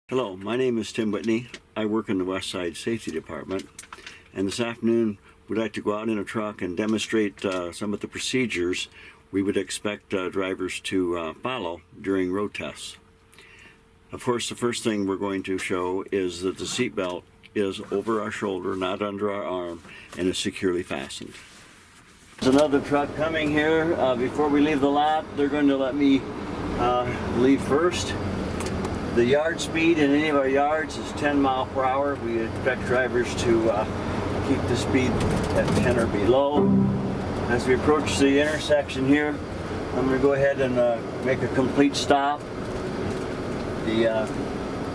Hello, my name is Tim Whitney. I work in the West Side Safety Department, and this afternoon we'd like to go out in a truck and demonstrate some of the procedures we would expect drivers to follow during road tests. Of course, the first thing we're going to show is that the seatbelt is over our shoulder, not under our arm, and is securely fastened. There's another truck coming here. Before we leave the lot, they're going to let me leave first. The yard speed in any of our yards is 10 miles per hour. We expect drivers to keep the speed at 10 or below. As we approach the intersection here, I'm going to go ahead and make a complete stop. The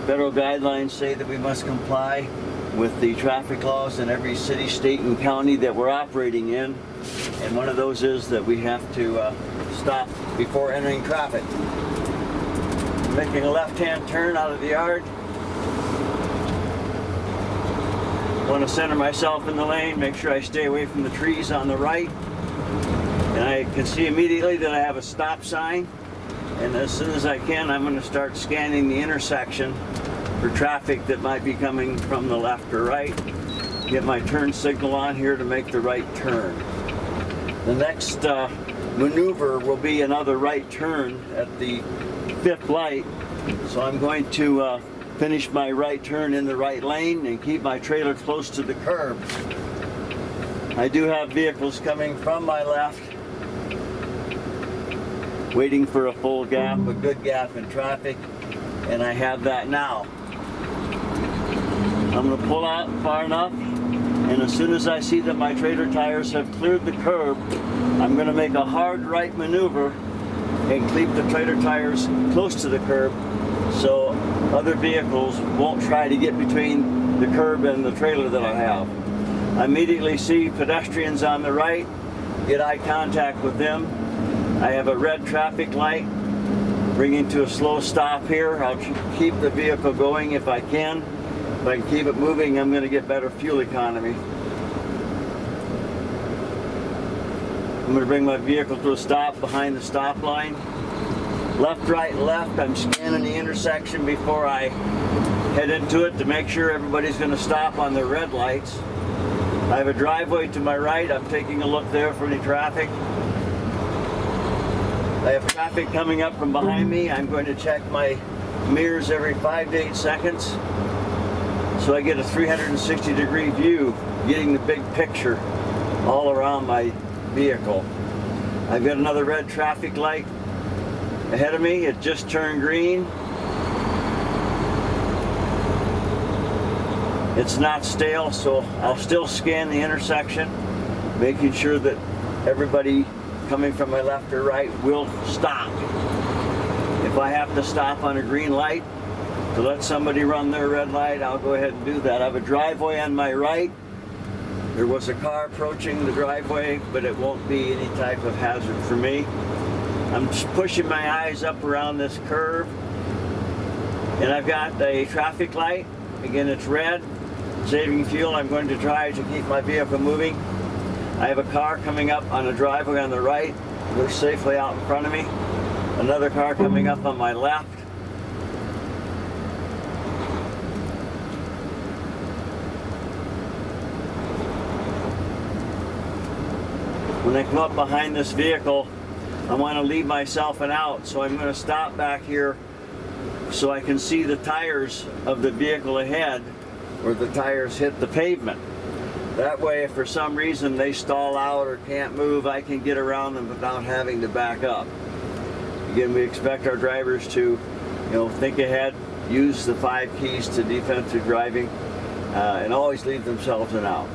federal guidelines say that we must comply with the traffic laws in every city, state, and county that we're operating in. And one of those is that we have to stop before entering traffic. Making a left-hand turn out of the yard. Want to center myself in the lane, make sure I stay away from the trees on the right. And I can see immediately that I have a stop sign. And as soon as I can, I'm going to start scanning the intersection for traffic that might be coming from the left or right. Get my turn signal on here to make the right turn. The next maneuver will be another right turn at the fifth light, so I'm going to finish my right turn in the right lane and keep my trailer close to the curb. I do have vehicles coming from my left, waiting for a full gap, a good gap in traffic, and I have that now. I'm going to pull out far enough, and as soon as I see that my trailer tires have cleared the curb, I'm going to make a hard right maneuver and keep the trailer tires close to the curb so other vehicles won't try to get between the curb and the trailer that I have. I immediately see pedestrians on the right, get eye contact with them. I have a red traffic light bringing to a slow stop here. I'll keep the vehicle going if I can. If I can keep it moving, I'm going to get better fuel economy. I'm going to bring my vehicle to a stop behind the stop line. Left, right, left. I'm scanning the intersection before I head into it to make sure everybody's going to stop on the red lights. I have a driveway to my right. I'm taking a look there for any traffic. I have traffic coming up from behind me. I'm going to check my mirrors every 5 to 8 seconds so I get a 360-degree view, getting the big picture all around my vehicle. I've got another red traffic light ahead of me. It just turned green. It's not stale, so I'll still scan the intersection, making sure that everybody coming from my left or right will stop. If I have to stop on a green light to let somebody run their red light, I'll go ahead and do that. I have a driveway on my right. There was a car approaching the driveway, but it won't be any type of hazard for me. I'm just pushing my eyes up around this curve, and I've got a traffic light. Again, it's red, saving fuel. I'm going to try to keep my vehicle moving. I have a car coming up on a driveway on the right. They're safely out in front of me. Another car coming up on my left. When I come up behind this vehicle, I want to leave myself an out, so I'm going to stop back here so I can see the tires of the vehicle ahead where the tires hit the pavement. That way, if for some reason they stall out or can't move, I can get around them without having to back up. Again, we expect our drivers to, think ahead, use the 5 keys to defensive driving, and always leave themselves an out.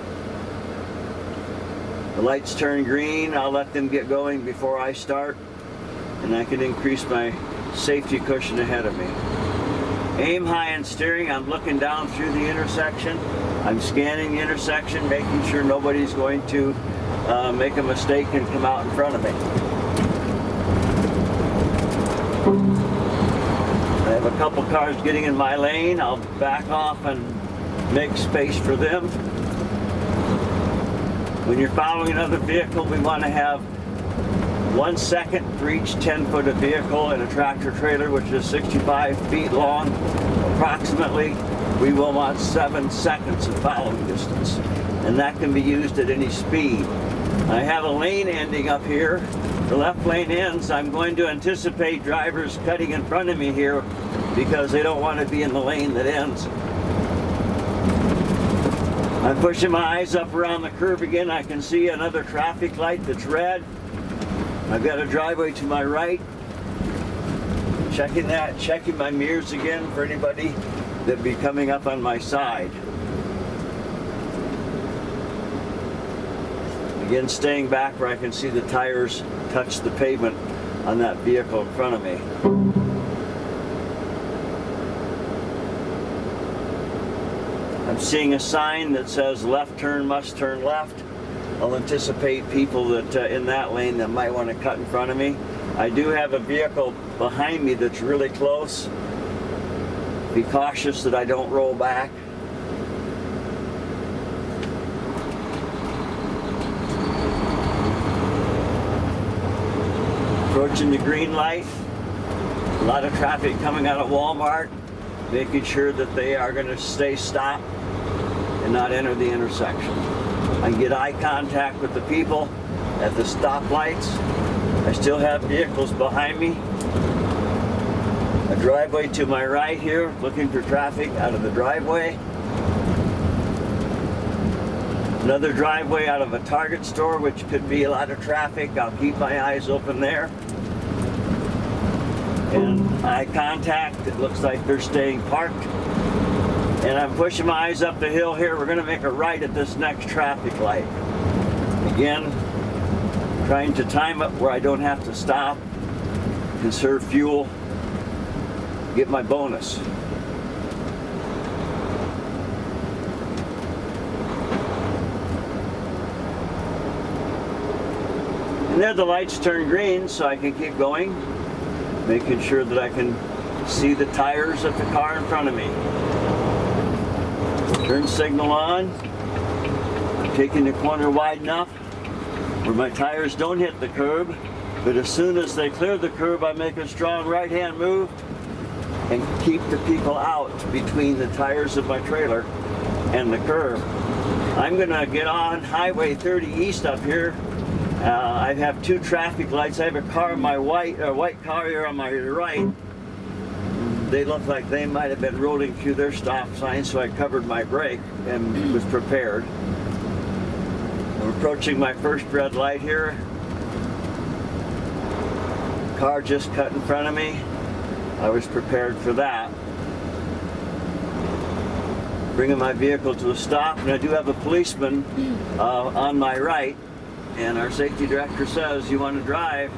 The lights turn green, I'll let them get going before I start, and I can increase my safety cushion ahead of me. Aim high in steering. I'm looking down through the intersection. I'm scanning the intersection, making sure nobody's going to make a mistake and come out in front of me. I have a couple cars getting in my lane. I'll back off and make space for them. When you're following another vehicle, we want to have 1 second for each 10-foot of vehicle in a tractor trailer, which is 65 feet long approximately. We will want 7 seconds of following distance, and that can be used at any speed. I have a lane ending up here. The left lane ends. I'm going to anticipate drivers cutting in front of me here because they don't want to be in the lane that ends. I'm pushing my eyes up around the curve again. I can see another traffic light that's red. I've got a driveway to my right. Checking that, checking my mirrors again for anybody that'd be coming up on my side. Again, staying back where I can see the tires touch the pavement on that vehicle in front of me. I'm seeing a sign that says left turn must turn left. I'll anticipate people that in that lane that might want to cut in front of me. I do have a vehicle behind me that's really close. Be cautious that I don't roll back. Approaching the green light. A lot of traffic coming out of Walmart, making sure that they are going to stay stopped and not enter the intersection. I can get eye contact with the people at the stoplights. I still have vehicles behind me. A driveway to my right here, looking for traffic out of the driveway. Another driveway out of a Target store, which could be a lot of traffic. I'll keep my eyes open there. And eye contact, it looks like they're staying parked. And I'm pushing my eyes up the hill here. We're going to make a right at this next traffic light. Again, trying to time it where I don't have to stop, conserve fuel, get my bonus. And there the lights turn green, so I can keep going, making sure that I can see the tires of the car in front of me. Turn signal on. I'm taking the corner wide enough where my tires don't hit the curb, but as soon as they clear the curb, I make a strong right-hand move and keep the people out between the tires of my trailer and the curb. I'm gonna get on Highway 30 East up here. I have 2 traffic lights. I have a car on my white car here on my right. They look like they might have been rolling through their stop sign, so I covered my brake and was prepared. I'm approaching my first red light here. Car just cut in front of me. I was prepared for that. Bringing my vehicle to a stop, and I do have a policeman on my right, and our safety director says you want to drive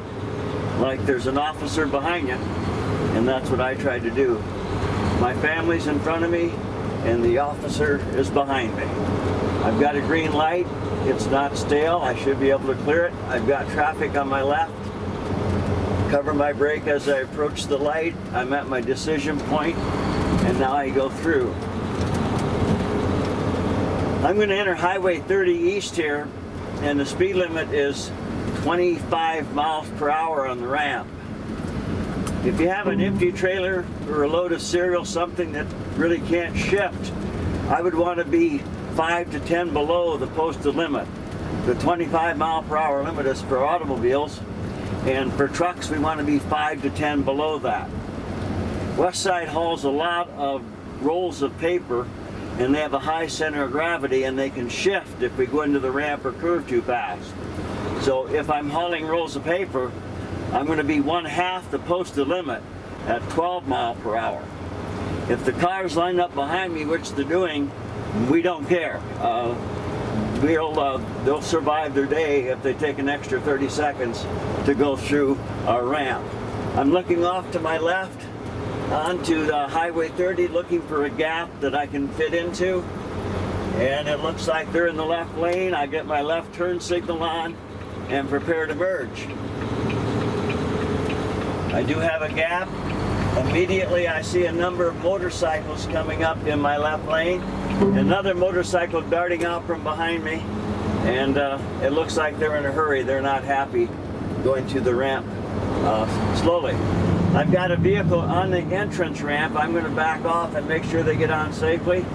like there's an officer behind you. And that's what I tried to do. My family's in front of me and the officer is behind me. I've got a green light. It's not stale. I should be able to clear it. I've got traffic on my left. Cover my brake as I approach the light. I'm at my decision point and now I go through. I'm going to enter Highway 30 East here, and the speed limit is 25 miles per hour on the ramp. If you have an empty trailer or a load of cereal, something that really can't shift, I would want to be 5 to 10 below the posted limit. The 25 mile per hour limit is for automobiles, and for trucks we want to be 5 to 10 below that. Westside hauls a lot of rolls of paper, and they have a high center of gravity, and they can shift if we go into the ramp or curve too fast. So if I'm hauling rolls of paper, I'm going to be 1/2 the posted limit at 12 miles per hour. If the cars line up behind me, which they're doing, we don't care. They'll survive their day if they take an extra 30 seconds to go through our ramp. I'm looking off to my left onto the Highway 30, looking for a gap that I can fit into. And it looks like they're in the left lane. I get my left turn signal on and prepare to merge. I do have a gap. Immediately I see a number of motorcycles coming up in my left lane. Another motorcycle darting out from behind me, and it looks like they're in a hurry. They're not happy going to the ramp slowly. I've got a vehicle on the entrance ramp. I'm going to back off and make sure they get on safely.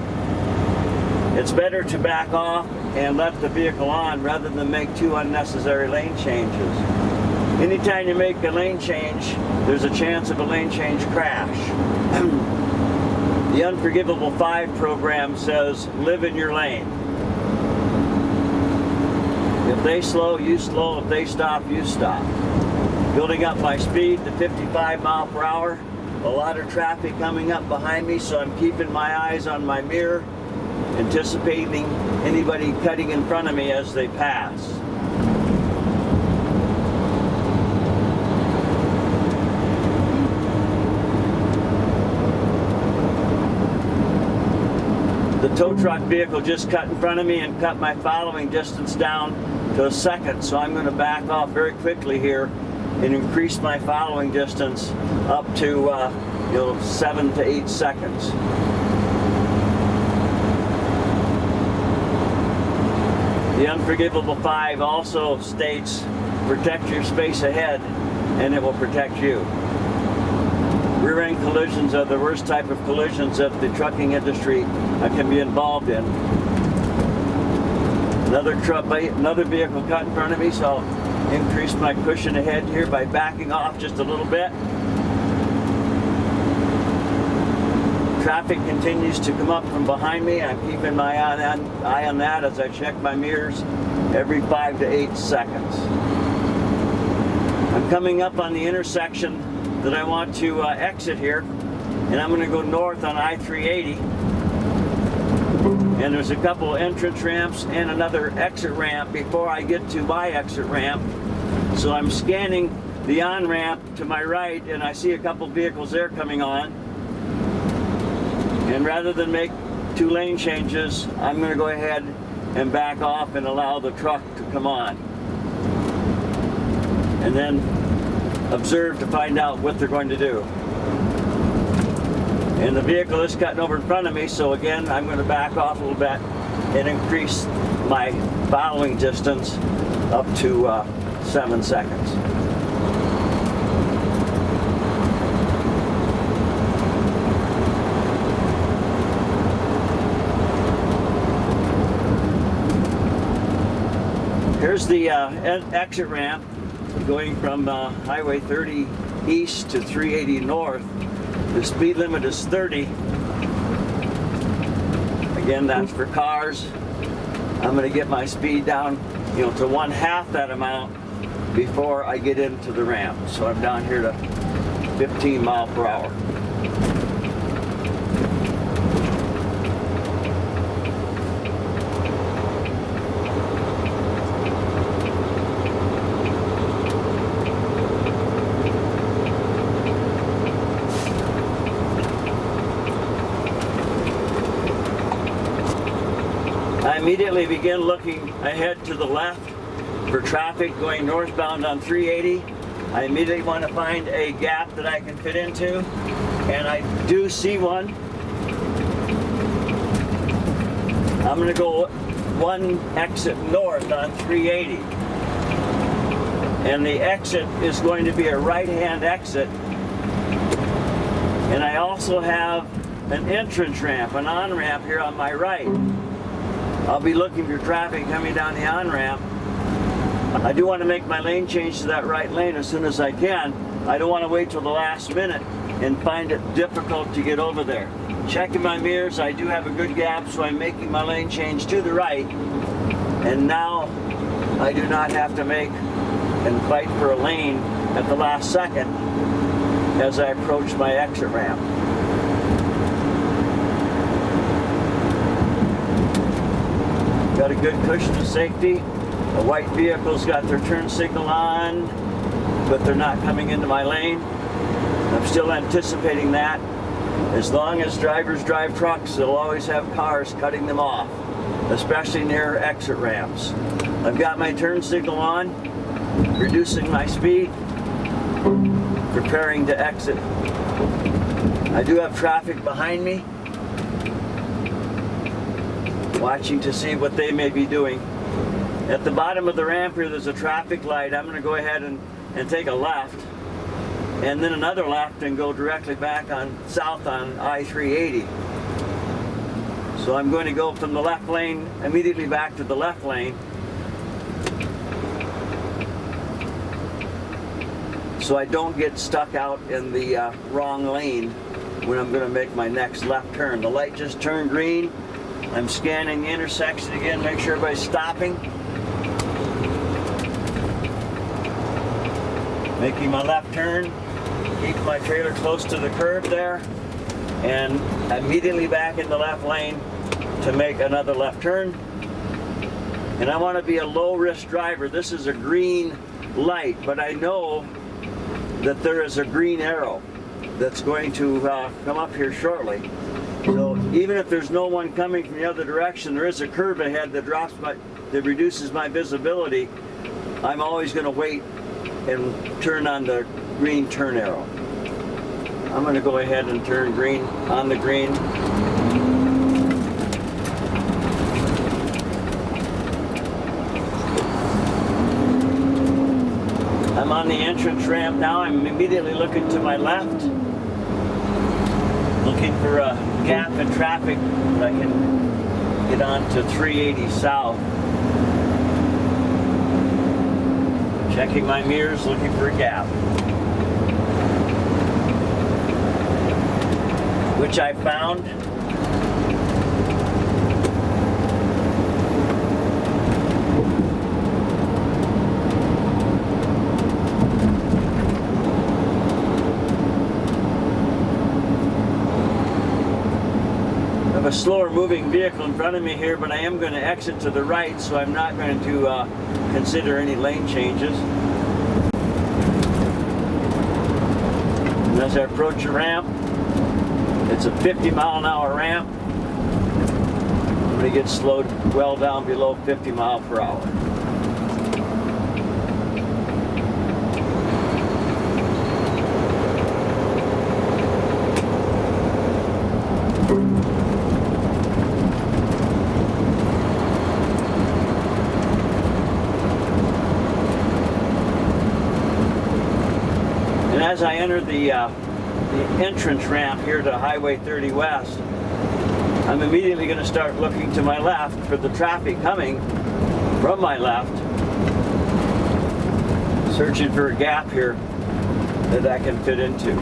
It's better to back off and let the vehicle on rather than make 2 unnecessary lane changes. Anytime you make a lane change, there's a chance of a lane change crash. The Unforgivable 5 program says, live in your lane. If they slow, you slow. If they stop, you stop. Building up my speed to 55 miles per hour. A lot of traffic coming up behind me, so I'm keeping my eyes on my mirror, anticipating anybody cutting in front of me as they pass. The tow truck vehicle just cut in front of me and cut my following distance down to a second, so I'm going to back off very quickly here and increase my following distance up to 7 to 8 seconds. The Unforgivable 5 also states, protect your space ahead and it will protect you. Rear-end collisions are the worst type of collisions that the trucking industry can be involved in. Another vehicle cut in front of me, so I'll increase my cushion ahead here by backing off just a little bit. Traffic continues to come up from behind me. I'm keeping my eye on that as I check my mirrors every 5 to 8 seconds. I'm coming up on the intersection that I want to exit here, and I'm going to go north on I-380. And there's a couple entrance ramps and another exit ramp before I get to my exit ramp. So I'm scanning the on-ramp to my right, and I see a couple vehicles there coming on. And rather than make 2 lane changes, I'm going to go ahead and back off and allow the truck to come on. And then observe to find out what they're going to do. And the vehicle is cutting over in front of me, so again, I'm going to back off a little bit and increase my following distance up to 7 seconds. Here's the exit ramp going from Highway 30 east to 380 north. The speed limit is 30. Again, that's for cars. I'm going to get my speed down, to 1/2 that amount before I get into the ramp. So I'm down here to 15 miles per hour. I immediately begin looking ahead to the left for traffic going northbound on 380. I immediately want to find a gap that I can fit into, and I do see one. I'm going to go one exit north on 380. And the exit is going to be a right-hand exit. And I also have an entrance ramp, an on-ramp here on my right. I'll be looking for traffic coming down the on-ramp. I do want to make my lane change to that right lane as soon as I can. I don't want to wait till the last minute and find it difficult to get over there. Checking my mirrors, I do have a good gap, so I'm making my lane change to the right. And now I do not have to make and fight for a lane at the last second as I approach my exit ramp. Got a good cushion of safety. The white vehicle's got their turn signal on, but they're not coming into my lane. I'm still anticipating that. As long as drivers drive trucks, they'll always have cars cutting them off, especially near exit ramps. I've got my turn signal on, reducing my speed, preparing to exit. I do have traffic behind me, watching to see what they may be doing. At the bottom of the ramp here, there's a traffic light. I'm going to go ahead and and take a left, and then another left and go directly back on south on I-380. So I'm going to go from the left lane immediately back to the left lane, so I don't get stuck out in the wrong lane when I'm going to make my next left turn. The light just turned green. I'm scanning the intersection again, make sure everybody's stopping. Making my left turn, keep my trailer close to the curb there, and immediately back in the left lane to make another left turn. And I want to be a low-risk driver. This is a green light, but I know that there is a green arrow that's going to come up here shortly. So even if there's no one coming from the other direction, there is a curb ahead that reduces my visibility. I'm always going to wait and turn on the green turn arrow. I'm going to go ahead and turn green on the green. I'm on the entrance ramp now. I'm immediately looking to my left, looking for a gap in traffic that I can get on to 380 south. Checking my mirrors, looking for a gap, which I found. A slower moving vehicle in front of me here, but I am going to exit to the right, so I'm not going to consider any lane changes. And as I approach a ramp, it's a 50-mile-an-hour ramp. I'm going to get slowed well down below 50 miles per hour. As I enter the entrance ramp here to Highway 30 West, I'm immediately going to start looking to my left for the traffic coming from my left, searching for a gap here that I can fit into.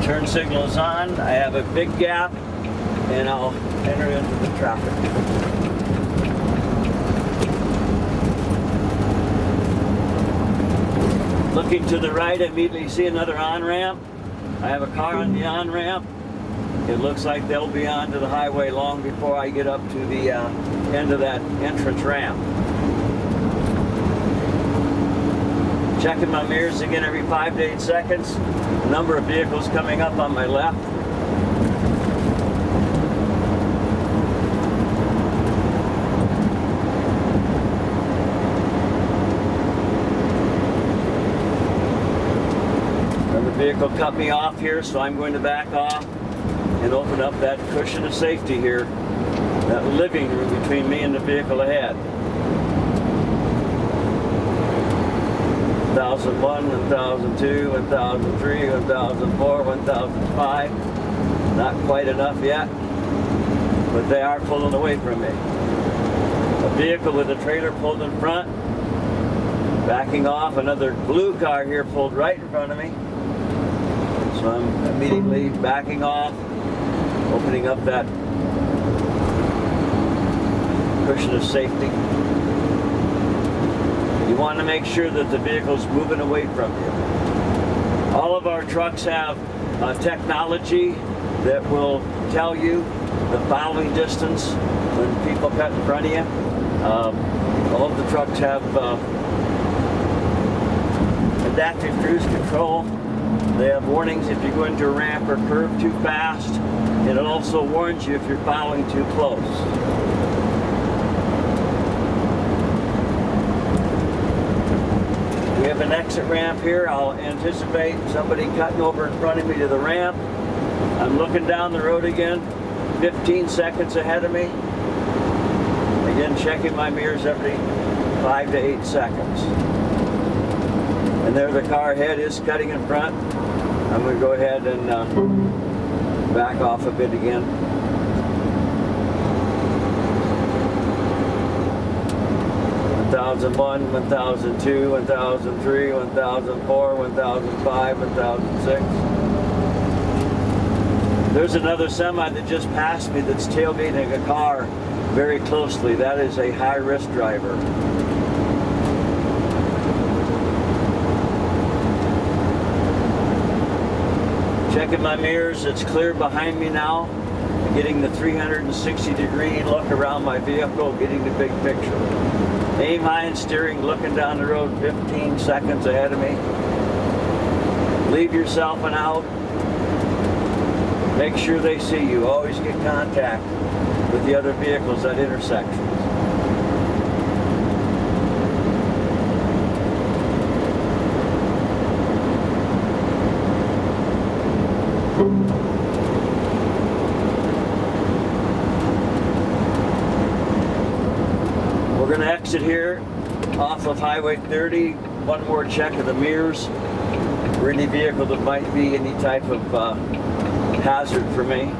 Turn signal is on. I have a big gap, and I'll enter into the traffic. Looking to the right, I immediately see another on-ramp. I have a car on the on-ramp. It looks like they'll be onto the highway long before I get up to the end of that entrance ramp. Checking my mirrors again every 5 to 8 seconds. A number of vehicles coming up on my left. Another vehicle cut me off here, so I'm going to back off and open up that cushion of safety here, that living room between me and the vehicle ahead. 1001, 1002, 1003, 1004, 1005. Not quite enough yet, but they are pulling away from me. A vehicle with a trailer pulled in front, backing off. Another blue car here pulled right in front of me. So I'm immediately backing off, opening up that cushion of safety. You want to make sure that the vehicle's moving away from you. All of our trucks have technology that will tell you the following distance when people cut in front of you. All of the trucks have adaptive cruise control. They have warnings if you go into a ramp or curve too fast. And it also warns you if you're following too close. have an exit ramp here. I'll anticipate somebody cutting over in front of me to the ramp. I'm looking down the road again, 15 seconds ahead of me. Again, checking my mirrors every 5 to 8 seconds. And there the car ahead is cutting in front. I'm going to go ahead and back off a bit again. 1001, 1002, 1003, 1004, 1005, 1006. There's another semi that just passed me that's tailgating a car very closely. That is a high-risk driver. Checking my mirrors, it's clear behind me now. Getting the 360-degree look around my vehicle, getting the big picture. Aim high and steering, looking down the road 15 seconds ahead of me. Leave yourself an out. Make sure they see you. Always get contact with the other vehicles at intersections. We're going to exit here off of Highway 30. One more check of the mirrors for any vehicle that might be any type of hazard for me.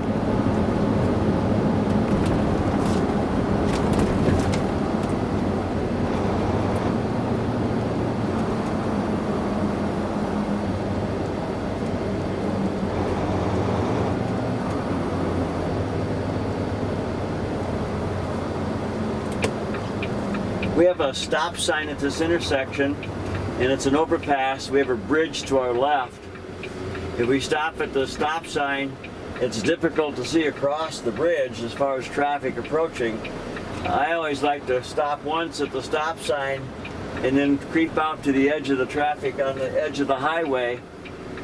We have a stop sign at this intersection, and it's an overpass. We have a bridge to our left. If we stop at the stop sign, it's difficult to see across the bridge as far as traffic approaching. I always like to stop once at the stop sign and then creep out to the edge of the traffic on the edge of the highway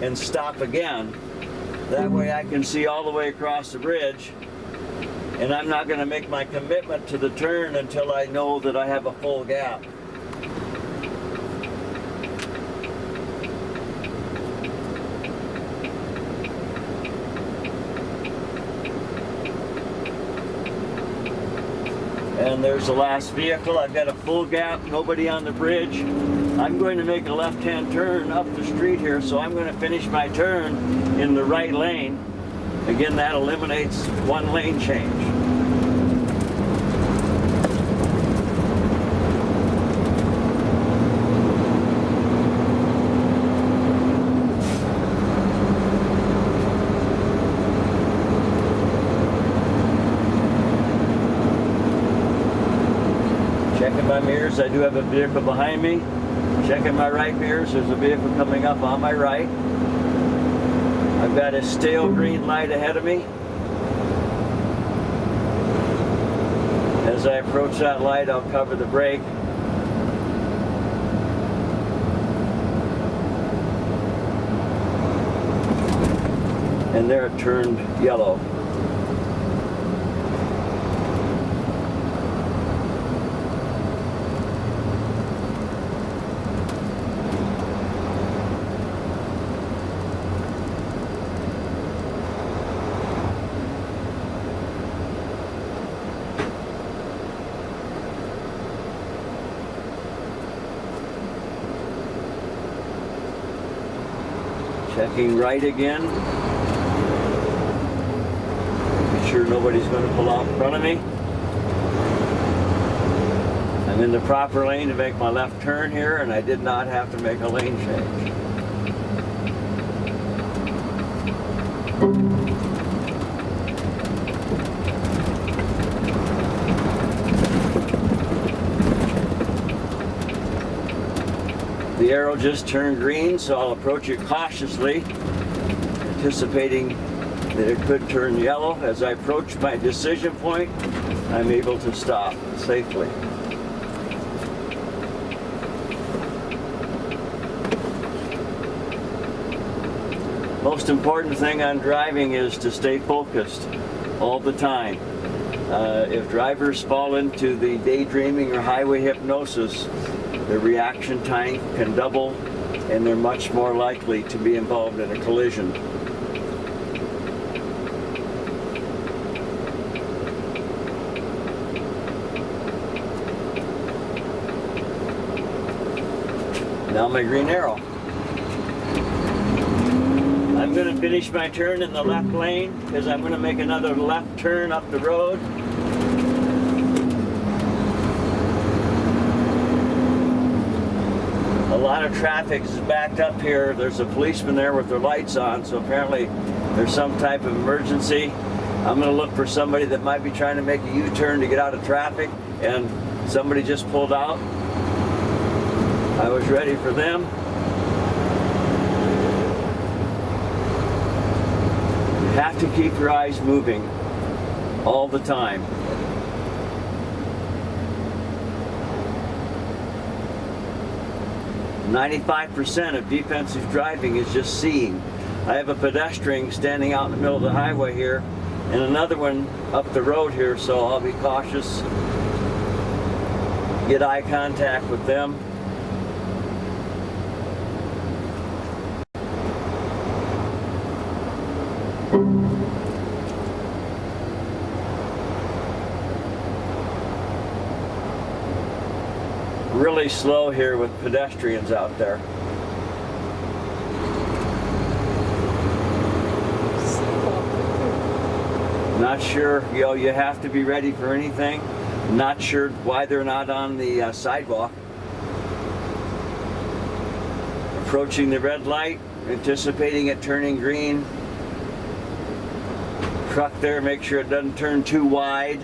and stop again. That way I can see all the way across the bridge, and I'm not going to make my commitment to the turn until I know that I have a full gap. And there's the last vehicle. I've got a full gap, nobody on the bridge. I'm going to make a left-hand turn up the street here, so I'm going to finish my turn in the right lane. Again, that eliminates one lane change. Checking my mirrors, I do have a vehicle behind me. Checking my right mirrors, there's a vehicle coming up on my right. I've got a stale green light ahead of me. As I approach that light, I'll cover the brake. And there it turned yellow. Checking right again. Make sure nobody's going to pull out in front of me. I'm in the proper lane to make my left turn here, and I did not have to make a lane change. The arrow just turned green, so I'll approach it cautiously, anticipating that it could turn yellow. As I approach my decision point, I'm able to stop safely. Most important thing on driving is to stay focused all the time. If drivers fall into the daydreaming or highway hypnosis, their reaction time can double, and they're much more likely to be involved in a collision. Now my green arrow. I'm going to finish my turn in the left lane because I'm going to make another left turn up the road. A lot of traffic is backed up here. There's a policeman there with their lights on, so apparently there's some type of emergency. I'm going to look for somebody that might be trying to make a U-turn to get out of traffic, and somebody just pulled out. I was ready for them. You have to keep your eyes moving all the time. "95% of defensive driving is just seeing." I have a pedestrian standing out in the middle of the highway here, and another one up the road here, so I'll be cautious. Get eye contact with them. Really slow here with pedestrians out there. Not sure, you have to be ready for anything. Not sure why they're not on the sidewalk. Approaching the red light, anticipating it turning green. Truck there, make sure it doesn't turn too wide.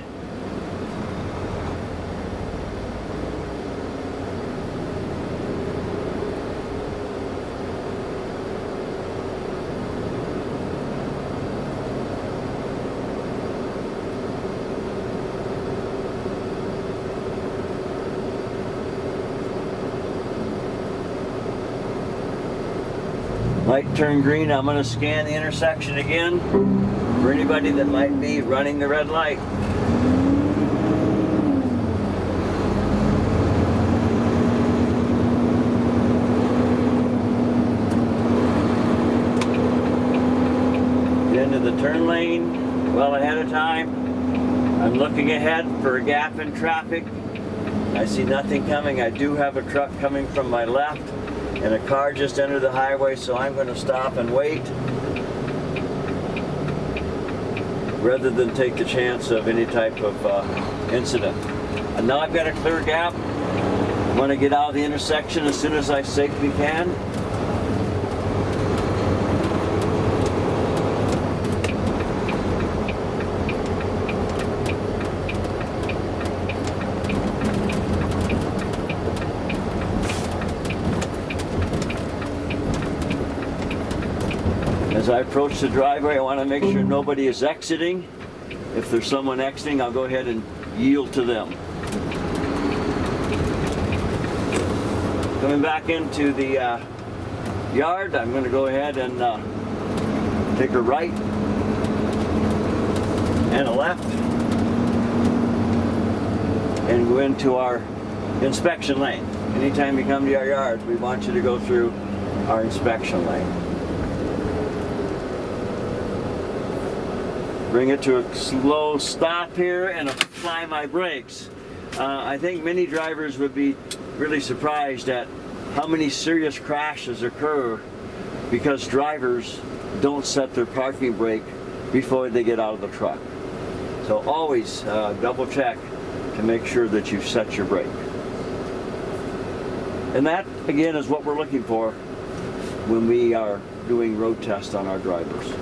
Light turned green. I'm going to scan the intersection again for anybody that might be running the red light. Get into the turn lane well ahead of time. I'm looking ahead for a gap in traffic. I see nothing coming. I do have a truck coming from my left, and a car just entered the highway, so I'm going to stop and wait rather than take the chance of any type of incident. And now I've got a clear gap. I want to get out of the intersection as soon as I safely can. As I approach the driveway, I want to make sure nobody is exiting. If there's someone exiting, I'll go ahead and yield to them. Coming back into the yard, I'm going to go ahead and take a right and a left and go into our inspection lane. Anytime you come to our yard, we want you to go through our inspection lane. Bring it to a slow stop here and apply my brakes. I think many drivers would be really surprised at how many serious crashes occur because drivers don't set their parking brake before they get out of the truck. So always double check to make sure that you've set your brake. And that, again, is what we're looking for when we are doing road tests on our drivers.